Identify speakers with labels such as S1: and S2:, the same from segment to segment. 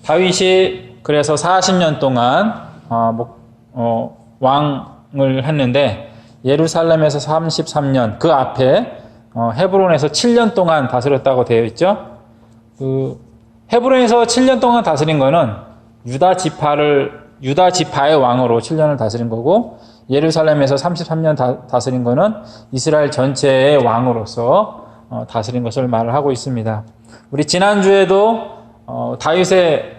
S1: 다윗이 그래서 40년 동안 왕을 했는데 예루살렘에서 33년, 그 앞에 헤브론에서 7년 동안 다스렸다고 되어 있죠. 그 헤브론에서 7년 동안 다스린 거는 유다 지파의 왕으로 7년을 다스린 거고, 예루살렘에서 33년 다스린 거는 이스라엘 전체의 왕으로서 다스린 것을 말을 하고 있습니다. 우리 지난주에도 다윗의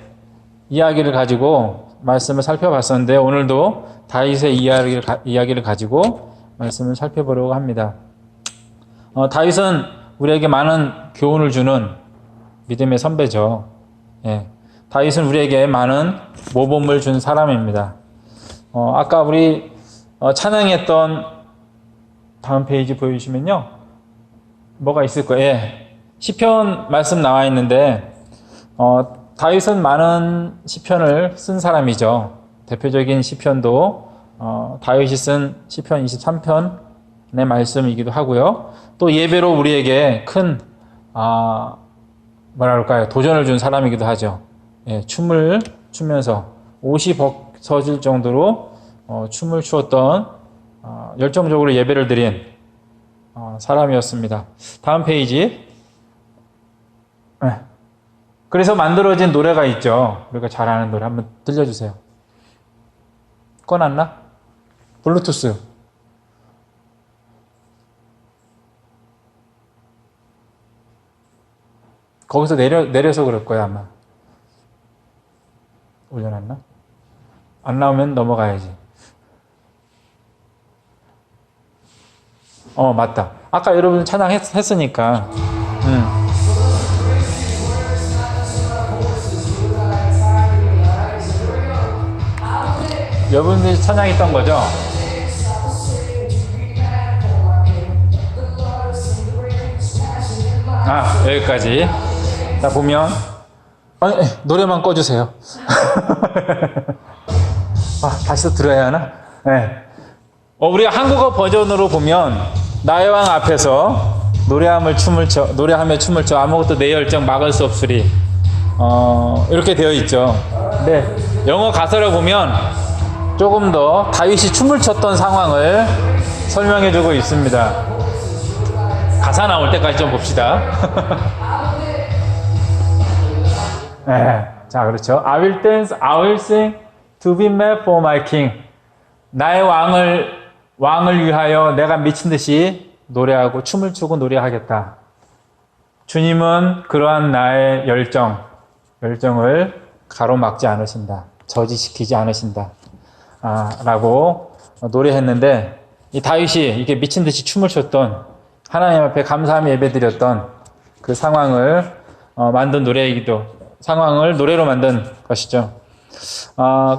S1: 이야기를 가지고 말씀을 살펴봤었는데, 오늘도 다윗의 이야기를 가지고 말씀을 살펴보려고 합니다. 다윗은 우리에게 많은 교훈을 주는 믿음의 선배죠. 예. 다윗은 우리에게 많은 모범을 준 사람입니다. 아까 우리 찬양했던 다음 페이지 보여주시면요, 뭐가 있을 거예요? 예. 시편 말씀 나와 있는데, 다윗은 많은 시편을 쓴 사람이죠. 대표적인 시편도 다윗이 쓴 시편 23편의 말씀이기도 하고요. 또 예배로 우리에게 큰 도전을 준 사람이기도 하죠. 예, 춤을 추면서 옷이 벗어질 정도로 춤을 추었던 열정적으로 예배를 드린 사람이었습니다. 다음 페이지. 네. 그래서 만들어진 노래가 있죠. 우리가 잘 아는 노래 한번 들려주세요. 꺼놨나? 블루투스. 거기서 내려서 그럴 거야, 아마. 올려놨나? 안 나오면 넘어가야지. 맞다. 아까 여러분 찬양했으니까. 여러분들이 찬양했던 거죠? 여기까지. 자, 보면 노래만 꺼주세요. 다시 또 들어야 하나? 네. 우리가 한국어 버전으로 보면 나의 왕 앞에서 노래하며 춤을 춰 아무것도 내 열정 막을 수 없으리, 이렇게 되어 있죠. 근데 영어 가사를 보면 조금 더 다윗이 춤을 췄던 상황을 설명해 주고 있습니다. 가사 나올 때까지 좀 봅시다. 네, 자, 그렇죠. I will dance, I will sing to be made for my king. 나의 왕을 위하여 내가 미친 듯이 노래하고 춤을 추고 노래하겠다. 주님은 그러한 나의 열정을 가로막지 않으신다. 저지시키지 않으신다. 라고 노래했는데, 이 다윗이 이게 미친 듯이 춤을 췄던, 하나님 앞에 감사함 예배드렸던 그 상황을 만든 상황을 노래로 만든 것이죠.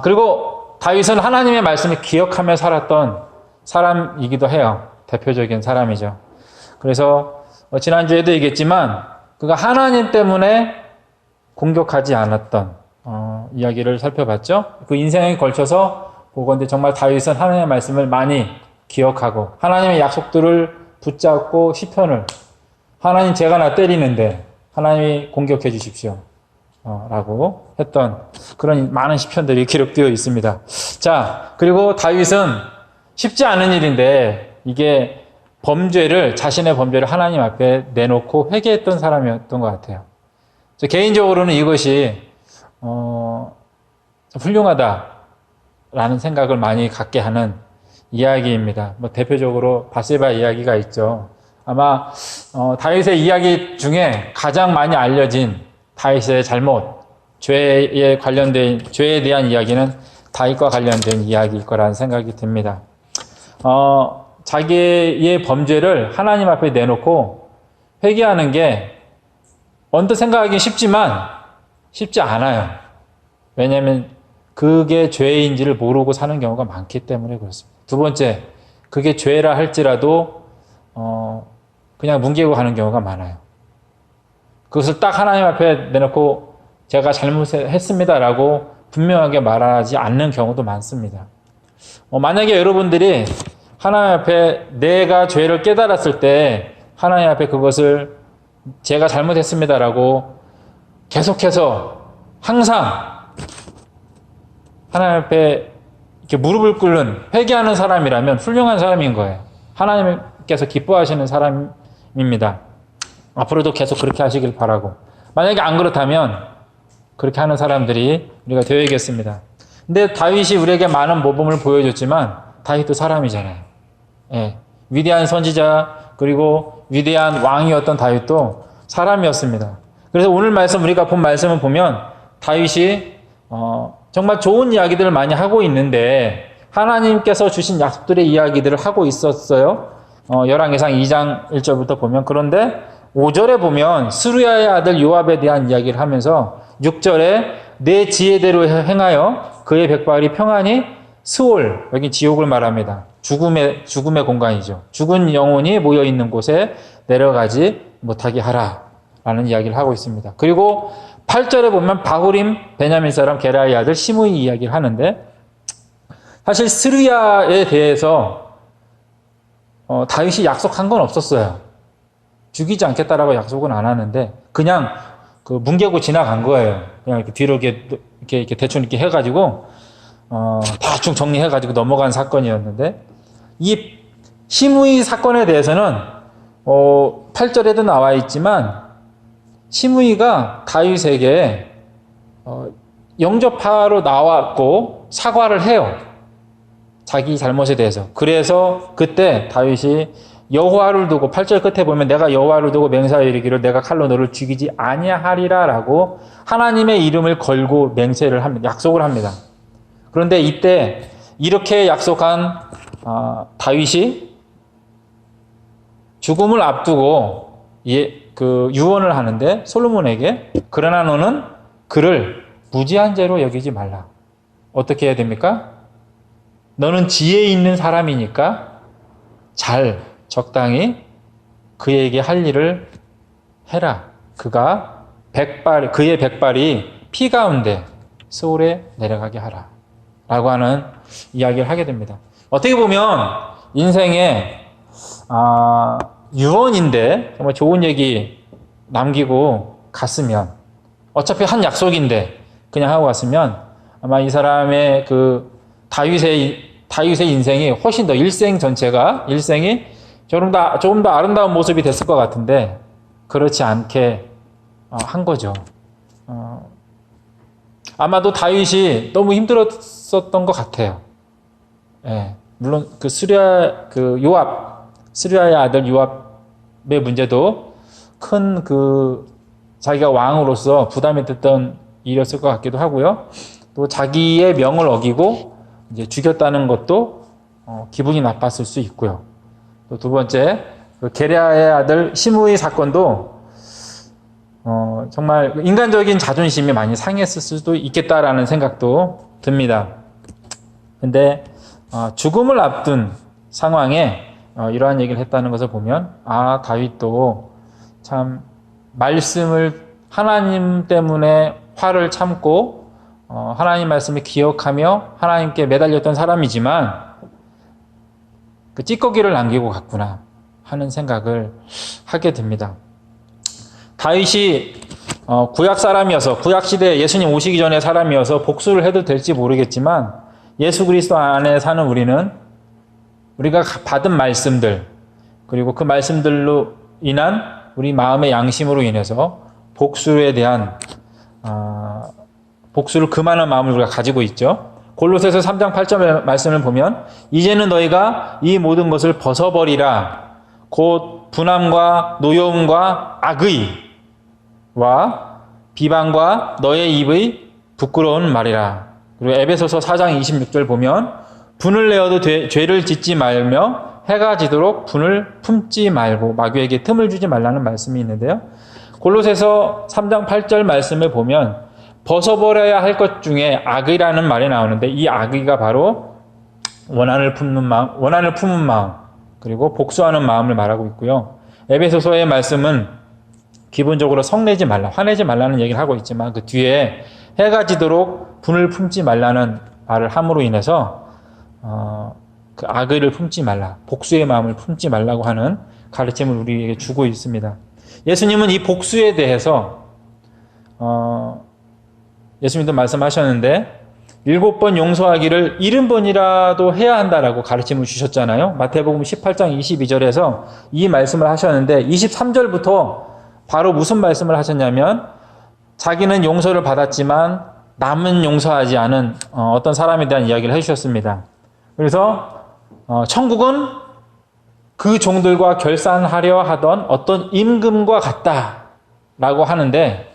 S1: 그리고 다윗은 하나님의 말씀을 기억하며 살았던 사람이기도 해요. 대표적인 사람이죠. 그래서 지난주에도 얘기했지만 그가 하나님 때문에 공격하지 않았던 이야기를 살펴봤죠. 그 인생에 걸쳐서 보건대 정말 다윗은 하나님의 말씀을 많이 기억하고 하나님의 약속들을 붙잡고 시편을, 하나님 제가 나 때리는데 하나님이 공격해 주십시오 라고 했던 그런 많은 시편들이 기록되어 있습니다. 자, 그리고 다윗은 쉽지 않은 일인데 이게 자신의 범죄를 하나님 앞에 내놓고 회개했던 사람이었던 것 같아요. 개인적으로는 이것이 훌륭하다라는 생각을 많이 갖게 하는 이야기입니다. 대표적으로 바세바 이야기가 있죠. 아마 다윗의 이야기 중에 가장 많이 알려진 다윗의 잘못, 죄에 대한 이야기는 다윗과 관련된 이야기일 거라는 생각이 듭니다. 자기의 범죄를 하나님 앞에 내놓고 회개하는 게 언뜻 생각하기 쉽지만 쉽지 않아요. 왜냐하면 그게 죄인지를 모르고 사는 경우가 많기 때문에 그렇습니다. 두 번째, 그게 죄라 할지라도 그냥 뭉개고 가는 경우가 많아요. 그것을 딱 하나님 앞에 내놓고 제가 잘못했습니다라고 분명하게 말하지 않는 경우도 많습니다. 만약에 여러분들이 하나님 앞에 내가 죄를 깨달았을 때 하나님 앞에 그것을 제가 잘못했습니다라고 계속해서 항상 하나님 앞에 이렇게 무릎을 꿇는 회개하는 사람이라면 훌륭한 사람인 거예요. 하나님께서 기뻐하시는 사람입니다. 앞으로도 계속 그렇게 하시길 바라고. 만약에 안 그렇다면 그렇게 하는 사람들이 우리가 되어야겠습니다. 근데 다윗이 우리에게 많은 모범을 보여줬지만 다윗도 사람이잖아요. 예. 위대한 선지자 그리고 위대한 왕이었던 다윗도 사람이었습니다. 그래서 오늘 말씀 우리가 본 말씀을 보면 다윗이 정말 좋은 이야기들을 많이 하고 있는데 하나님께서 주신 약속들의 이야기들을 하고 있었어요. 열왕기상 2장 1절부터 보면 그런데 5절에 보면 스루야의 아들 요압에 대한 이야기를 하면서 6절에 내 지혜대로 행하여 그의 백발이 평안히 스올, 여기 지옥을 말합니다. 죽음의 공간이죠. 죽은 영혼이 모여있는 곳에 내려가지 못하게 하라 라는 이야기를 하고 있습니다. 그리고 8절에 보면 바후림 베냐민 사람 게라의 아들 시므이 이야기를 하는데 사실 스루야에 대해서 다윗이 약속한 건 없었어요. 죽이지 않겠다라고 약속은 안 하는데 그냥 그 뭉개고 지나간 거예요. 그냥 이렇게 뒤로 이렇게 대충 이렇게 해가지고 대충 정리해가지고 넘어간 사건이었는데 이 시므이 사건에 대해서는 8절에도 나와 있지만 시므이가 다윗에게 영접하러 나왔고 사과를 해요. 자기 잘못에 대해서. 그래서 그때 다윗이 여호와를 두고 8절 끝에 보면 내가 여호와를 두고 맹세하여 이르기를 내가 칼로 너를 죽이지 아니하리라 라고 하나님의 이름을 걸고 맹세를 합니다. 약속을 합니다. 그런데 이때 이렇게 약속한 다윗이 죽음을 앞두고 유언을 하는데 솔로몬에게 그러나 너는 그를 무지한 죄로 여기지 말라. 어떻게 해야 됩니까? 너는 지혜 있는 사람이니까 적당히 그에게 할 일을 해라. 그의 백발이 피 가운데 스올에 내려가게 하라. 라고 하는 이야기를 하게 됩니다. 어떻게 보면 인생의 유언인데 정말 좋은 얘기 남기고 갔으면 어차피 한 약속인데 그냥 하고 갔으면 아마 이 사람의 그 다윗의 인생이 훨씬 더 일생이 조금 더 아름다운 모습이 됐을 것 같은데 그렇지 않게 한 거죠. 아마도 다윗이 너무 힘들었었던 것 같아요. 예, 물론 스루야의 아들 요압의 문제도 큰 자기가 왕으로서 부담이 됐던 일이었을 것 같기도 하고요. 또 자기의 명을 어기고 이제 죽였다는 것도 기분이 나빴을 수 있고요. 또 두 번째, 게랴의 아들 시므이 사건도 정말 인간적인 자존심이 많이 상했을 수도 있겠다라는 생각도 듭니다. 근데 죽음을 앞둔 상황에 이러한 얘기를 했다는 것을 보면 다윗도 참 말씀을 하나님 때문에 화를 참고 하나님 말씀을 기억하며 하나님께 매달렸던 사람이지만 그 찌꺼기를 남기고 갔구나 하는 생각을 하게 됩니다. 다윗이 구약 사람이어서 구약 시대에 예수님 오시기 전에 사람이어서 복수를 해도 될지 모르겠지만 예수 그리스도 안에 사는 우리가 받은 말씀들 그리고 그 말씀들로 인한 우리 마음의 양심으로 인해서 복수에 대한 복수를 금하는 마음을 우리가 가지고 있죠. 골로새서 3장 8절 말씀을 보면 이제는 너희가 이 모든 것을 벗어버리라. 곧 분함과 노여움과 악의와 비방과 너의 입의 부끄러운 말이라. 그리고 에베소서 4장 26절 보면 분을 내어도 죄를 짓지 말며 해가 지도록 분을 품지 말고 마귀에게 틈을 주지 말라는 말씀이 있는데요. 골로새서 3장 8절 말씀을 보면 벗어버려야 할 것 중에 악의라는 말이 나오는데 이 악의가 바로 원한을 품는 마음, 그리고 복수하는 마음을 말하고 있고요. 에베소서의 말씀은 기본적으로 성내지 말라, 화내지 말라는 얘기를 하고 있지만 그 뒤에 해가 지도록 분을 품지 말라는 말을 함으로 인해서 그 악의를 품지 말라, 복수의 마음을 품지 말라고 하는 가르침을 우리에게 주고 있습니다. 예수님은 이 복수에 대해서 예수님도 말씀하셨는데 7번 용서하기를 70번이라도 해야 한다라고 가르침을 주셨잖아요. 마태복음 18장 22절에서 이 말씀을 하셨는데 23절부터 바로 무슨 말씀을 하셨냐면 자기는 용서를 받았지만 남은 용서하지 않은 어떤 사람에 대한 이야기를 해주셨습니다. 그래서 천국은 그 종들과 결산하려 하던 어떤 임금과 같다라고 하는데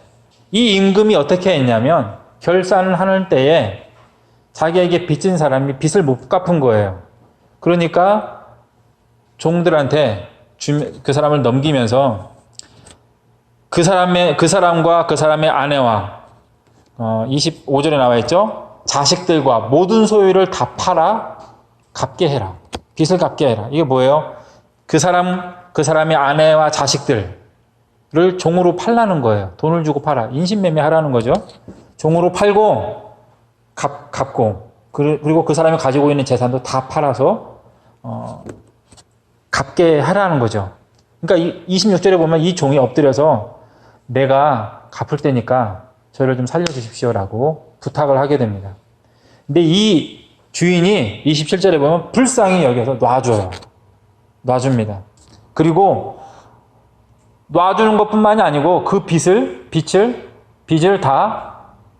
S1: 이 임금이 어떻게 했냐면 결산을 하는 때에 자기에게 빚진 사람이 빚을 못 갚은 거예요. 그러니까 종들한테 그 사람을 넘기면서 그 사람과 그 사람의 아내와 25절에 나와 있죠. 자식들과 모든 소유를 다 팔아 갚게 해라. 빚을 갚게 해라. 이게 뭐예요? 그 사람의 아내와 자식들을 종으로 팔라는 거예요. 돈을 주고 팔아. 인신매매하라는 거죠. 종으로 팔고 갚고 그리고 그 사람이 가지고 있는 재산도 다 팔아서 갚게 하라는 거죠. 그러니까 26절에 보면 이 종이 엎드려서 내가 갚을 테니까 저를 좀 살려주십시오라고 부탁을 하게 됩니다. 근데 이 주인이 27절에 보면 불쌍히 여겨서 놔줍니다. 그리고 놔주는 것뿐만이 아니고 그 빚을 다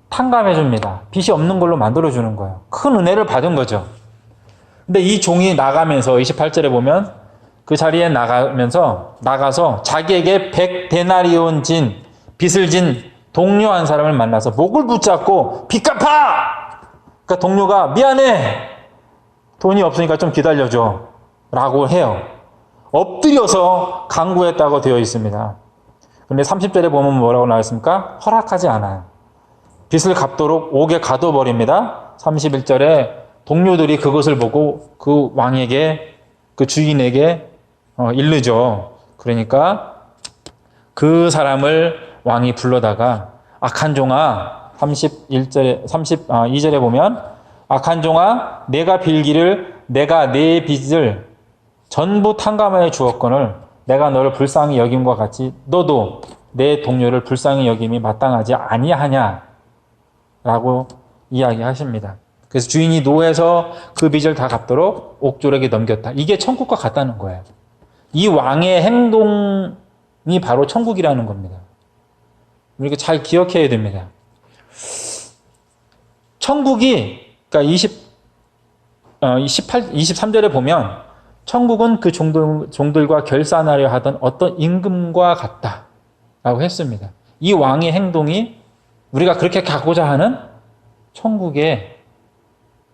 S1: 탕감해 줍니다. 빚이 없는 걸로 만들어 주는 거예요. 큰 은혜를 받은 거죠. 근데 이 종이 나가면서 28절에 보면 그 자리에 나가서 자기에게 100데나리온 빚을 진 동료 한 사람을 만나서 목을 붙잡고 빚 갚아! 그러니까 동료가 미안해! 돈이 없으니까 좀 기다려줘. 라고 해요. 엎드려서 간구했다고 되어 있습니다. 근데 30절에 보면 뭐라고 나와 있습니까? 허락하지 않아요. 빚을 갚도록 옥에 가둬버립니다. 31절에 동료들이 그것을 보고 그 왕에게, 그 주인에게 이르죠. 그러니까 그 사람을 왕이 불러다가 악한 종아, 32절에 보면 악한 종아, 내가 빌기를 내가 내 빚을 전부 탕감하여 주었거늘 내가 너를 불쌍히 여김과 같이 너도 내 동료를 불쌍히 여김이 마땅하지 아니하냐 라고 이야기하십니다. 그래서 주인이 노해서 그 빚을 다 갚도록 옥졸에게 넘겼다. 이게 천국과 같다는 거예요. 이 왕의 행동이 바로 천국이라는 겁니다. 우리가 잘 기억해야 됩니다. 천국이, 그러니까 23절에 보면 천국은 그 종들과 결산하려 하던 어떤 임금과 같다라고 했습니다. 이 왕의 행동이 우리가 그렇게 가고자 하는 천국의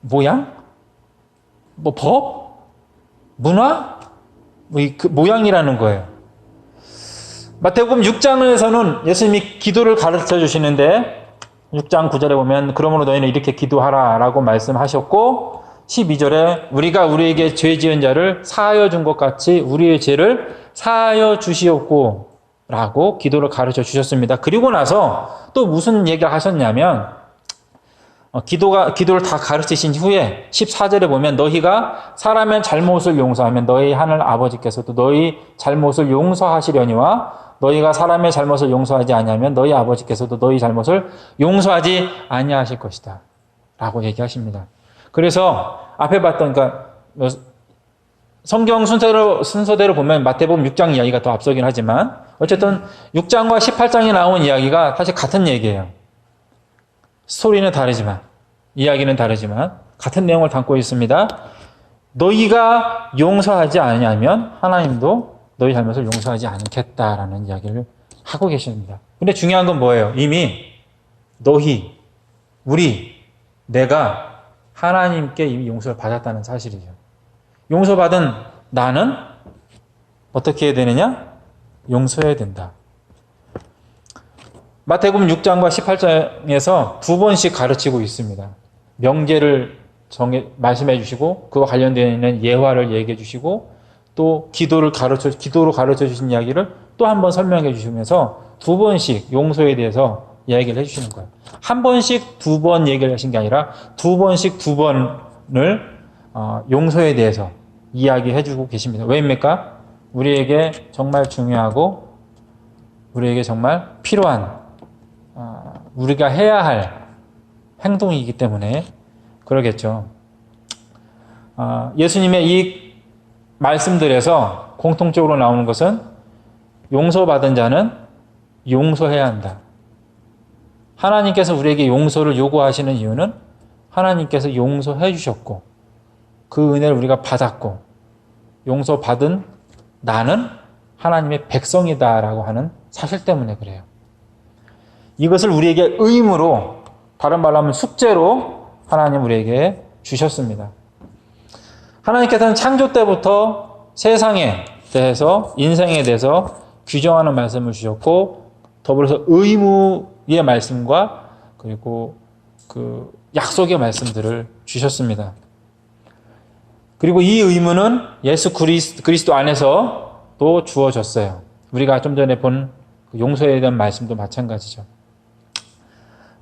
S1: 모양? 법? 문화? 그 모양이라는 거예요. 마태복음 6장에서는 예수님이 기도를 가르쳐 주시는데 6장 9절에 보면 그러므로 너희는 이렇게 기도하라 라고 말씀하셨고 12절에 우리가 우리에게 죄 지은 자를 사하여 준 것 같이 우리의 죄를 사하여 주시옵고 라고 기도를 가르쳐 주셨습니다. 그리고 나서 또 무슨 얘기를 하셨냐면 기도를 다 가르치신 후에 14절에 보면 너희가 사람의 잘못을 용서하면 너희 하늘 아버지께서도 너희 잘못을 용서하시려니와 너희가 사람의 잘못을 용서하지 아니하면 너희 아버지께서도 너희 잘못을 용서하지 아니하실 것이다 라고 얘기하십니다. 그래서 앞에 봤던 그러니까 성경 순서대로 보면 마태복음 6장 이야기가 더 앞서긴 하지만 어쨌든 6장과 18장에 나온 이야기가 사실 같은 얘기예요. 스토리는 다르지만 이야기는 다르지만 같은 내용을 담고 있습니다. 너희가 용서하지 않으면 하나님도 너희 잘못을 용서하지 않겠다라는 이야기를 하고 계십니다. 근데 중요한 건 뭐예요? 이미 너희, 우리, 내가 하나님께 이미 용서를 받았다는 사실이죠. 용서받은 나는 어떻게 해야 되느냐? 용서해야 된다. 마태복음 6장과 18장에서 두 번씩 가르치고 있습니다. 명제를 말씀해 주시고 그와 관련되어 있는 예화를 얘기해 주시고 또 기도로 가르쳐 주신 이야기를 또 한 번 설명해 주시면서 두 번씩 용서에 대해서 이야기를 해 주시는 거예요. 한 번씩 두 번 얘기를 하신 게 아니라 두 번씩 두 번을 용서에 대해서 이야기해 주고 계십니다. 왜입니까? 우리에게 정말 중요하고 우리에게 정말 필요한 우리가 해야 할 행동이기 때문에 그러겠죠. 예수님의 이 말씀들에서 공통적으로 나오는 것은 용서받은 자는 용서해야 한다. 하나님께서 우리에게 용서를 요구하시는 이유는 하나님께서 용서해 주셨고 그 은혜를 우리가 받았고 용서받은 나는 하나님의 백성이다라고 하는 사실 때문에 그래요. 이것을 우리에게 의무로, 다른 말로 하면 숙제로 하나님 우리에게 주셨습니다. 하나님께서는 창조 때부터 세상에 대해서, 인생에 대해서 규정하는 말씀을 주셨고 더불어서 의무의 말씀과 그리고 그 약속의 말씀들을 주셨습니다. 그리고 이 의무는 예수 그리스도 안에서 또 주어졌어요. 우리가 좀 전에 본 용서에 대한 말씀도 마찬가지죠.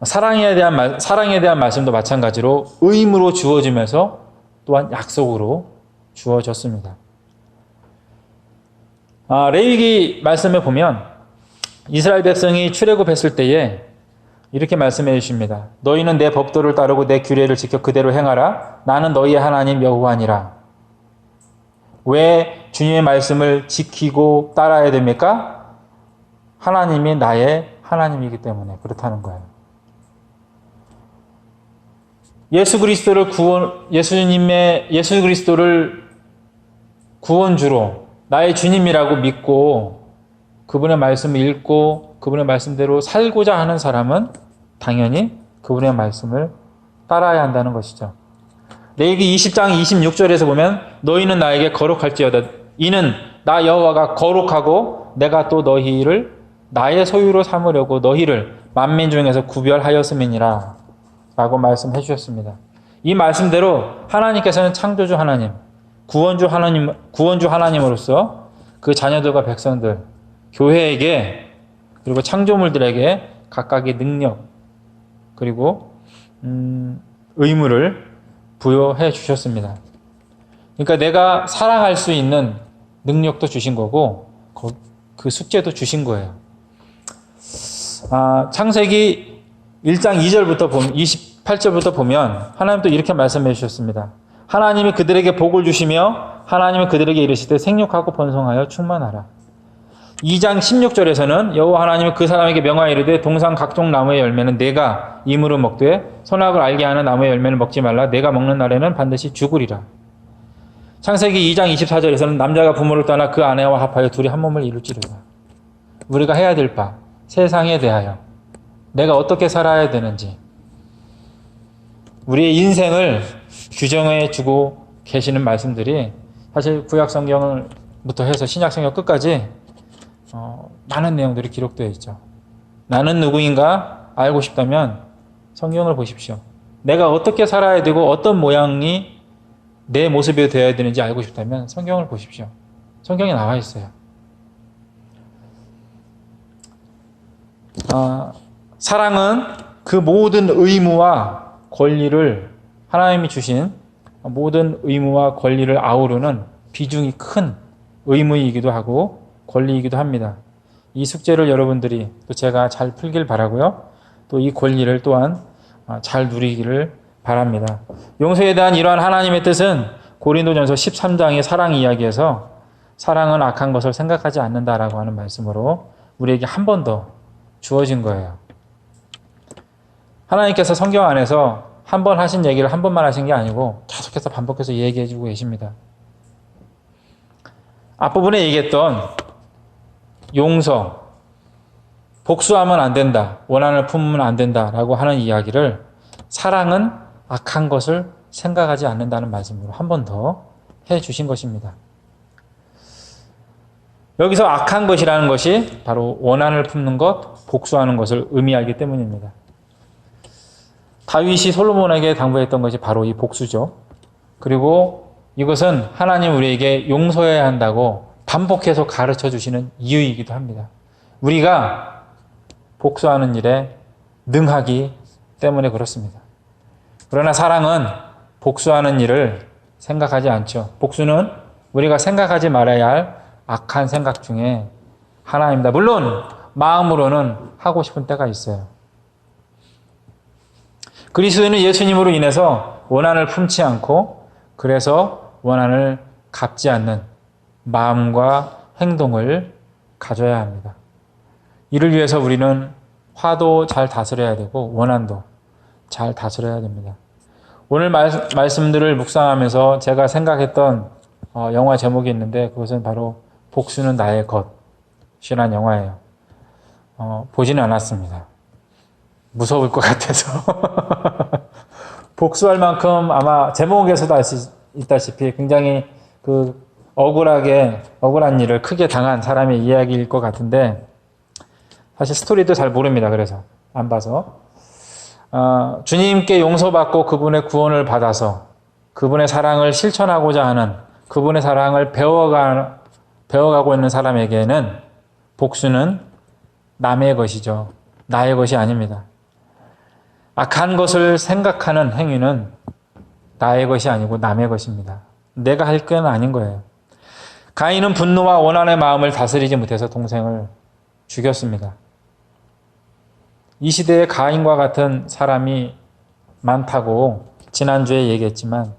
S1: 사랑에 대한 말씀도 마찬가지로 의무로 주어지면서 또한 약속으로 주어졌습니다. 레위기 말씀에 보면 이스라엘 백성이 출애굽했을 때에 이렇게 말씀해 주십니다. 너희는 내 법도를 따르고 내 규례를 지켜 그대로 행하라. 나는 너희의 하나님 여호와니라. 왜 주님의 말씀을 지키고 따라야 됩니까? 하나님이 나의 하나님이기 때문에 그렇다는 거예요. 예수 그리스도를 구원주로 나의 주님이라고 믿고 그분의 말씀을 읽고 그분의 말씀대로 살고자 하는 사람은 당연히 그분의 말씀을 따라야 한다는 것이죠. 레위기 20장 26절에서 보면 너희는 나에게 거룩할지어다. 이는 나 여호와가 거룩하고 내가 또 너희를 나의 소유로 삼으려고 너희를 만민 중에서 구별하였음이니라 라고 말씀해 주셨습니다. 이 말씀대로 하나님께서는 창조주 하나님, 구원주 하나님으로서 그 자녀들과 백성들, 교회에게 그리고 창조물들에게 각각의 능력 그리고 의무를 부여해 주셨습니다. 그러니까 내가 사랑할 수 있는 능력도 주신 거고 그 숙제도 주신 거예요. 창세기 1장 2절부터 28절부터 보면 하나님 또 이렇게 말씀해 주셨습니다. 하나님이 그들에게 복을 주시며 하나님은 그들에게 이르시되 생육하고 번성하여 충만하라. 2장 16절에서는 여호와 하나님은 그 사람에게 명하여 이르되 동산 각종 나무의 열매는 내가 임으로 먹되 선악을 알게 하는 나무의 열매는 먹지 말라. 내가 먹는 날에는 반드시 죽으리라. 창세기 2장 24절에서는 남자가 부모를 떠나 그 아내와 합하여 둘이 한 몸을 이룰지로다. 우리가 해야 될 바, 세상에 대하여 내가 어떻게 살아야 되는지 우리의 인생을 규정해 주고 계시는 말씀들이 사실 구약 성경부터 해서 신약 성경 끝까지 많은 내용들이 기록되어 있죠. 나는 누구인가 알고 싶다면 성경을 보십시오. 내가 어떻게 살아야 되고 어떤 모양이 내 모습이 되어야 되는지 알고 싶다면 성경을 보십시오. 성경에 나와 있어요. 사랑은 그 모든 의무와 권리를 하나님이 주신 모든 의무와 권리를 아우르는 비중이 큰 의무이기도 하고 권리이기도 합니다. 이 숙제를 여러분들이 또 제가 잘 풀길 바라고요. 또 이 권리를 또한 잘 누리기를 바랍니다. 용서에 대한 이러한 하나님의 뜻은 고린도전서 13장의 사랑 이야기에서 사랑은 악한 것을 생각하지 않는다라고 하는 말씀으로 우리에게 한 번 더 주어진 거예요. 하나님께서 성경 안에서 한 번 하신 얘기를 한 번만 하신 게 아니고 계속해서 반복해서 얘기해 주고 계십니다. 앞부분에 얘기했던 용서, 복수하면 안 된다, 원한을 품으면 안 된다라고 하는 이야기를 사랑은 악한 것을 생각하지 않는다는 말씀으로 한 번 더 해주신 것입니다. 여기서 악한 것이라는 것이 바로 원한을 품는 것, 복수하는 것을 의미하기 때문입니다. 다윗이 솔로몬에게 당부했던 것이 바로 이 복수죠. 그리고 이것은 하나님 우리에게 용서해야 한다고 반복해서 가르쳐 주시는 이유이기도 합니다. 우리가 복수하는 일에 능하기 때문에 그렇습니다. 그러나 사랑은 복수하는 일을 생각하지 않죠. 복수는 우리가 생각하지 말아야 할 악한 생각 중에 하나입니다. 물론 마음으로는 하고 싶은 때가 있어요. 그리스도인은 예수님으로 인해서 원한을 품지 않고 그래서 원한을 갚지 않는 마음과 행동을 가져야 합니다. 이를 위해서 우리는 화도 잘 다스려야 되고 원한도 잘 다스려야 됩니다. 오늘 말씀들을 묵상하면서 제가 생각했던 영화 제목이 있는데 그것은 바로 복수는 나의 것이라는 영화예요. 보지는 않았습니다. 무서울 것 같아서. 복수할 만큼 아마 제목에서도 알 수 있다시피 굉장히 그 억울한 일을 크게 당한 사람의 이야기일 것 같은데 사실 스토리도 잘 모릅니다. 그래서 안 봐서 주님께 용서받고 그분의 구원을 받아서 그분의 사랑을 실천하고자 하는 그분의 사랑을 배워가고 있는 사람에게는 복수는 남의 것이죠. 나의 것이 아닙니다. 악한 것을 생각하는 행위는 나의 것이 아니고 남의 것입니다. 내가 할 건 아닌 거예요. 가인은 분노와 원한의 마음을 다스리지 못해서 동생을 죽였습니다. 이 시대에 가인과 같은 사람이 많다고 지난주에 얘기했지만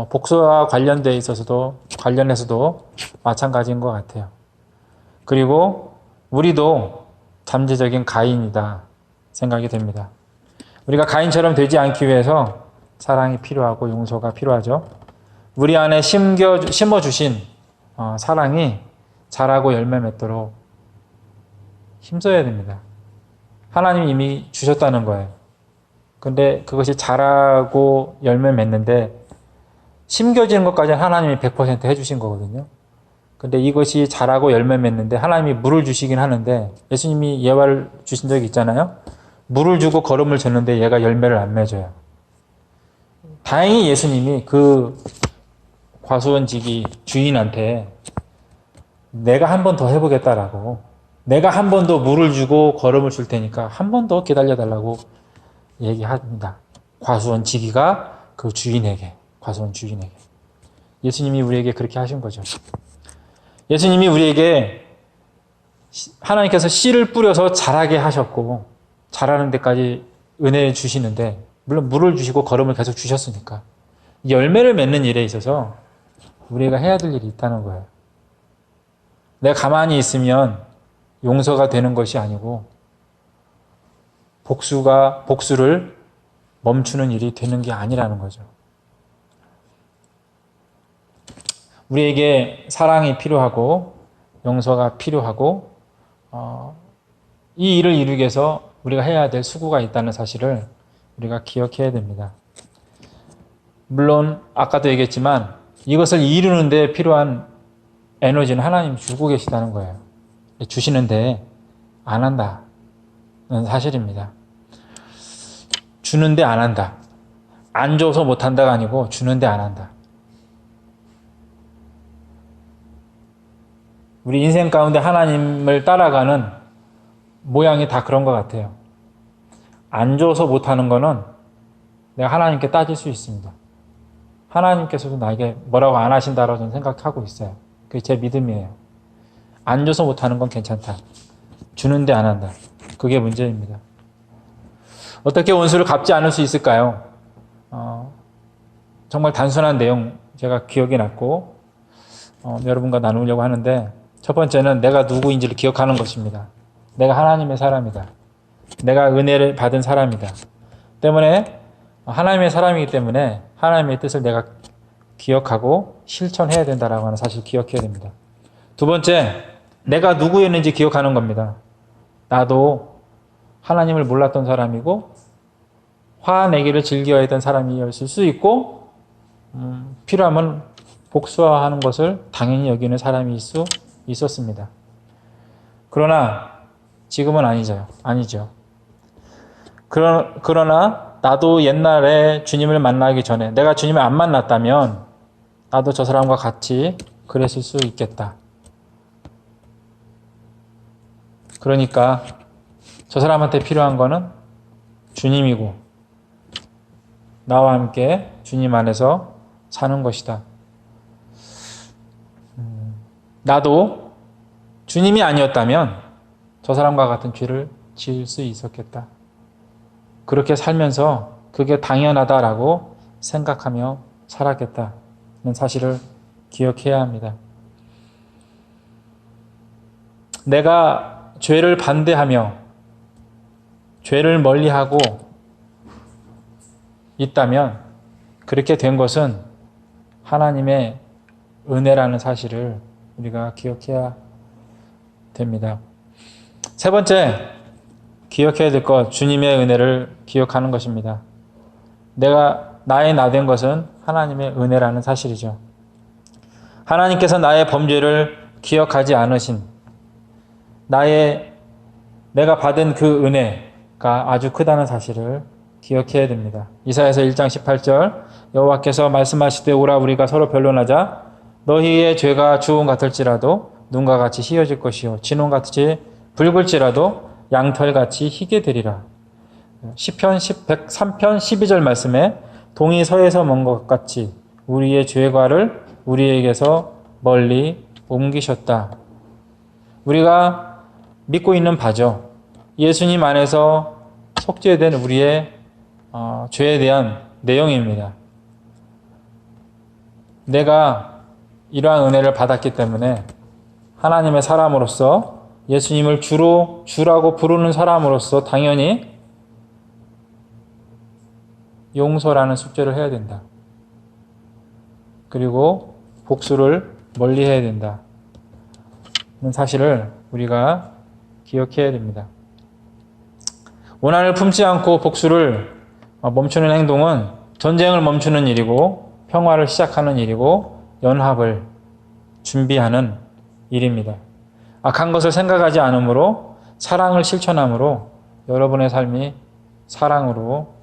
S1: 복수와 관련해서도 마찬가지인 것 같아요. 그리고 우리도 잠재적인 가인이다 생각이 됩니다. 우리가 가인처럼 되지 않기 위해서 사랑이 필요하고 용서가 필요하죠. 우리 안에 심어주신 사랑이 자라고 열매 맺도록 힘써야 됩니다. 하나님이 이미 주셨다는 거예요. 근데 그것이 자라고 열매 맺는데 심겨지는 것까지는 하나님이 100% 해주신 거거든요. 근데 이것이 자라고 열매 맺는데 하나님이 물을 주시긴 하는데 예수님이 예화를 주신 적이 있잖아요. 물을 주고 거름을 줬는데 얘가 열매를 안 맺어요. 다행히 예수님이 그 과수원지기 주인한테 내가 한 번 더 해보겠다라고 내가 한 번 더 물을 주고 거름을 줄 테니까 한 번 더 기다려달라고 얘기합니다. 과수원지기가 그 과수원 주인에게. 예수님이 우리에게 그렇게 하신 거죠. 예수님이 우리에게 하나님께서 씨를 뿌려서 자라게 하셨고 자라는 데까지 은혜 주시는데 물론 물을 주시고 거름을 계속 주셨으니까 열매를 맺는 일에 있어서 우리가 해야 될 일이 있다는 거예요. 내가 가만히 있으면 용서가 되는 것이 아니고 복수를 멈추는 일이 되는 게 아니라는 거죠. 우리에게 사랑이 필요하고 용서가 필요하고 이 일을 이루기 위해서 우리가 해야 될 수고가 있다는 사실을 우리가 기억해야 됩니다. 물론 아까도 얘기했지만 이것을 이루는 데 필요한 에너지는 하나님이 주고 계시다는 거예요. 주시는데 안 한다는 사실입니다. 주는데 안 한다. 안 줘서 못 한다가 아니고 주는데 안 한다. 우리 인생 가운데 하나님을 따라가는 모양이 다 그런 것 같아요. 안 줘서 못하는 거는 내가 하나님께 따질 수 있습니다. 하나님께서도 나에게 뭐라고 안 하신다라고 저는 생각하고 있어요. 그게 제 믿음이에요. 안 줘서 못하는 건 괜찮다. 주는데 안 한다. 그게 문제입니다. 어떻게 원수를 갚지 않을 수 있을까요? 정말 단순한 내용 제가 기억이 났고 여러분과 나누려고 하는데 첫 번째는 내가 누구인지를 기억하는 것입니다. 내가 하나님의 사람이다. 내가 은혜를 받은 사람이다. 때문에 하나님의 사람이기 때문에 하나님의 뜻을 내가 기억하고 실천해야 된다라고 하는 사실을 기억해야 됩니다. 두 번째, 내가 누구였는지 기억하는 겁니다. 나도 하나님을 몰랐던 사람이고 화내기를 즐겨야 했던 사람이었을 수 있고 필요하면 복수하는 것을 당연히 여기는 사람일 수 있었습니다. 그러나 지금은 아니죠. 그러나 나도 옛날에 주님을 만나기 전에 내가 주님을 안 만났다면 나도 저 사람과 같이 그랬을 수 있겠다. 그러니까 저 사람한테 필요한 거는 주님이고 나와 함께 주님 안에서 사는 것이다. 나도 주님이 아니었다면 저 사람과 같은 죄를 지을 수 있었겠다. 그렇게 살면서 그게 당연하다라고 생각하며 살았겠다는 사실을 기억해야 합니다. 내가 죄를 반대하며 죄를 멀리하고 있다면 그렇게 된 것은 하나님의 은혜라는 사실을 우리가 기억해야 됩니다. 세 번째, 기억해야 될 것, 주님의 은혜를 기억하는 것입니다. 나의 나 된 것은 하나님의 은혜라는 사실이죠. 하나님께서 나의 범죄를 기억하지 않으신 내가 받은 그 은혜가 아주 크다는 사실을 기억해야 됩니다. 이사야서 1장 18절 여호와께서 말씀하시되 오라 우리가 서로 변론하자 너희의 죄가 주홍 같을지라도 눈과 같이 희어질 것이요 진홍같이 붉을지라도 양털같이 희게 되리라. 시편 103편 12절 말씀에 동이 서에서 먼 것 같이 우리의 죄과를 우리에게서 멀리 옮기셨다. 우리가 믿고 있는 바죠. 예수님 안에서 속죄된 우리의 죄에 대한 내용입니다. 내가 이러한 은혜를 받았기 때문에 하나님의 사람으로서 예수님을 주라고 부르는 사람으로서 당연히 용서라는 숙제를 해야 된다. 그리고 복수를 멀리 해야 된다. 는 사실을 우리가 기억해야 됩니다. 원한을 품지 않고 복수를 멈추는 행동은 전쟁을 멈추는 일이고 평화를 시작하는 일이고 연합을 준비하는 일입니다. 악한 것을 생각하지 않으므로 사랑을 실천함으로 여러분의 삶이 사랑으로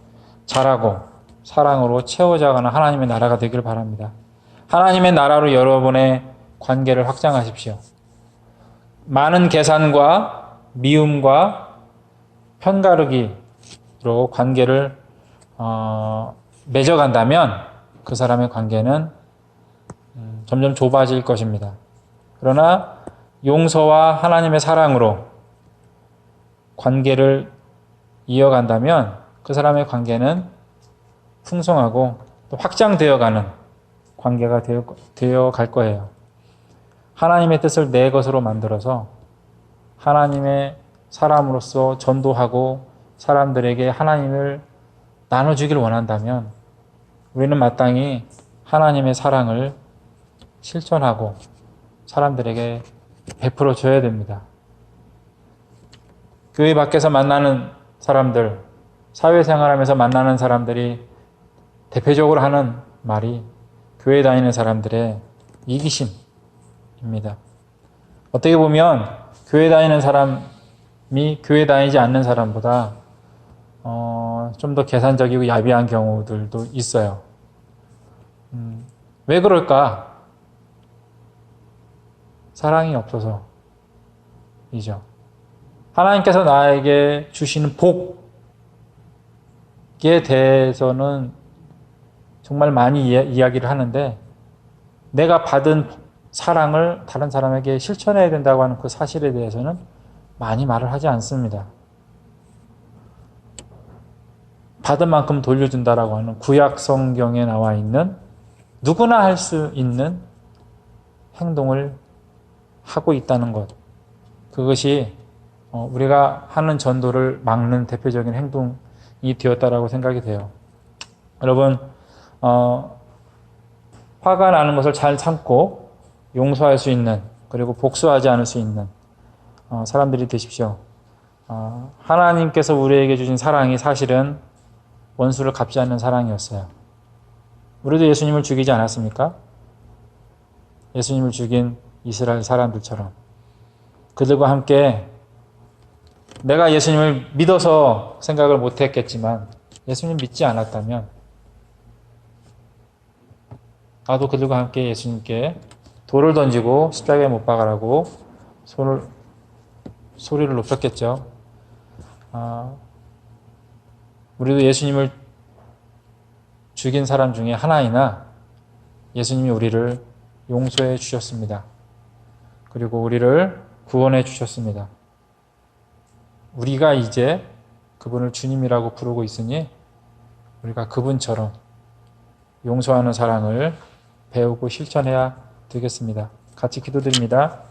S1: 자라고 사랑으로 채워져가는 하나님의 나라가 되길 바랍니다. 하나님의 나라로 여러분의 관계를 확장하십시오. 많은 계산과 미움과 편가르기로 관계를 맺어간다면 그 사람의 관계는 점점 좁아질 것입니다. 그러나 용서와 하나님의 사랑으로 관계를 이어간다면 그 사람의 관계는 풍성하고 또 확장되어가는 관계가 되어 갈 거예요. 하나님의 뜻을 내 것으로 만들어서 하나님의 사람으로서 전도하고 사람들에게 하나님을 나눠주길 원한다면 우리는 마땅히 하나님의 사랑을 실천하고 사람들에게 베풀어 줘야 됩니다. 교회 밖에서 만나는 사람들, 사회생활하면서 만나는 사람들이 대표적으로 하는 말이 교회 다니는 사람들의 이기심입니다. 어떻게 보면 교회 다니는 사람이 교회 다니지 않는 사람보다 좀 더 계산적이고 야비한 경우들도 있어요. 왜 그럴까? 사랑이 없어서이죠. 하나님께서 나에게 주시는 복에 대해서는 정말 많이 이야기를 하는데 내가 받은 사랑을 다른 사람에게 실천해야 된다고 하는 그 사실에 대해서는 많이 말을 하지 않습니다. 받은 만큼 돌려준다라고 하는 구약 성경에 나와 있는 누구나 할 수 있는 행동을 하고 있다는 것. 그것이 우리가 하는 전도를 막는 대표적인 행동이 되었다라고 생각이 돼요. 여러분, 화가 나는 것을 잘 참고 용서할 수 있는 그리고 복수하지 않을 수 있는 사람들이 되십시오. 하나님께서 우리에게 주신 사랑이 사실은 원수를 갚지 않는 사랑이었어요. 우리도 예수님을 죽이지 않았습니까? 예수님을 죽인 이스라엘 사람들처럼 그들과 함께 내가 예수님을 믿어서 생각을 못했겠지만 예수님 믿지 않았다면 나도 그들과 함께 예수님께 돌을 던지고 십자가에 못 박아라고 소리를 높였겠죠. 우리도 예수님을 죽인 사람 중에 하나이나 예수님이 우리를 용서해 주셨습니다. 그리고 우리를 구원해 주셨습니다. 우리가 이제 그분을 주님이라고 부르고 있으니 우리가 그분처럼 용서하는 사랑을 배우고 실천해야 되겠습니다. 같이 기도드립니다.